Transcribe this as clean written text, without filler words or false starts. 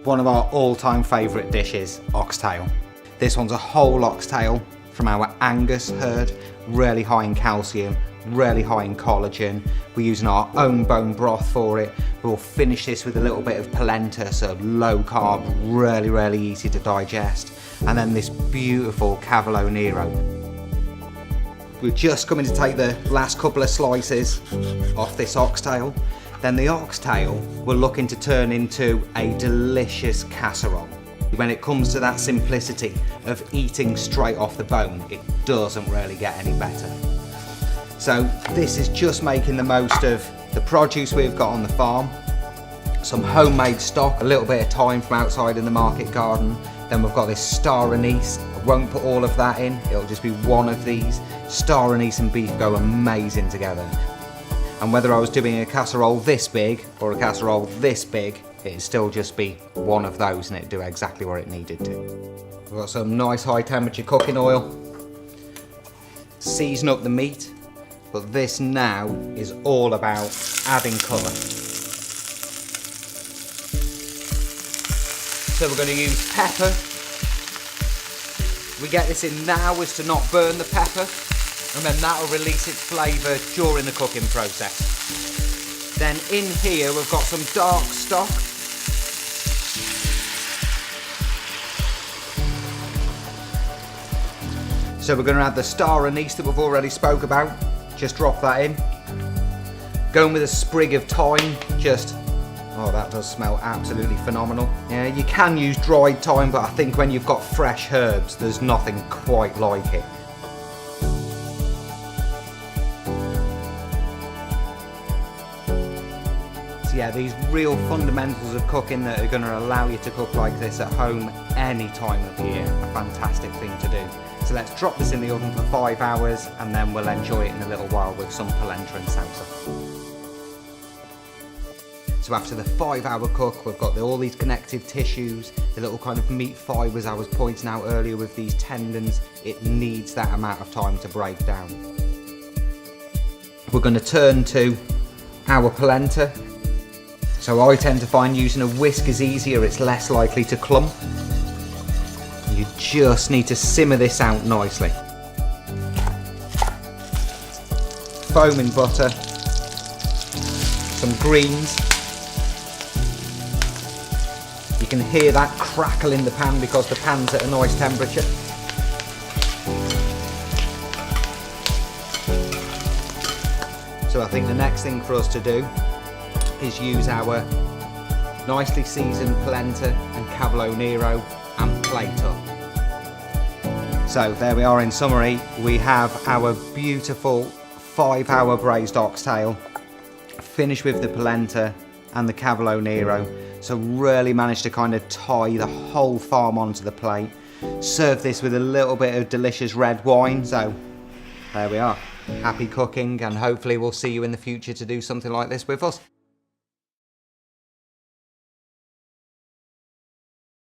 one of our all-time favourite dishes, oxtail. This one's a whole oxtail from our Angus herd, really high in calcium, really high in collagen. We're using our own bone broth for it. We'll finish this with a little bit of polenta, so low carb, really easy to digest. And then this beautiful Cavolo Nero. We're just coming to take the last couple of slices off this oxtail. Then the oxtail we're looking to turn into a delicious casserole. When it comes to that simplicity of eating straight off the bone, it doesn't really get any better. So this is just making the most of the produce we've got on the farm, some homemade stock, a little bit of thyme from outside in the market garden. Then we've got this star anise. I won't put all of that in, it'll just be one of these. Star anise and beef go amazing together. And whether I was doing a casserole this big or a casserole this big, it'd still just be one of those and it'd do exactly what it needed to. We've got some nice high temperature cooking oil. Season up the meat, but this now is all about adding colour. So we're going to use pepper. We get this in now as to not burn the pepper, and then that'll release its flavour during the cooking process. Then in here we've got some dark stock. So we're going to add the star anise that we've already spoke about. Just drop that in. Going with a sprig of thyme, oh, that does smell absolutely phenomenal. Yeah, you can use dried thyme, but I think when you've got fresh herbs, there's nothing quite like it. So yeah, these real fundamentals of cooking that are going to allow you to cook like this at home any time of year, a fantastic thing to do. So let's drop this in the oven for 5 hours and then we'll enjoy it in a little while with some polenta and salsa. So after the 5-hour cook, we've got all these connective tissues, the little kind of meat fibres I was pointing out earlier with these tendons. It needs that amount of time to break down. We're going to turn to our polenta. So I tend to find using a whisk is easier, it's less likely to clump. You just need to simmer this out nicely. Foaming butter, some greens. You can hear that crackle in the pan because the pan's at a nice temperature. So I think the next thing for us to do is use our nicely seasoned polenta and Cavolo Nero and plate up. So there we are in summary. We have our beautiful 5-hour braised oxtail, finished with the polenta and the Cavolo Nero. So really managed to kind of tie the whole farm onto the plate. Serve this with a little bit of delicious red wine. So there we are. Happy cooking, and hopefully we'll see you in the future to do something like this with us.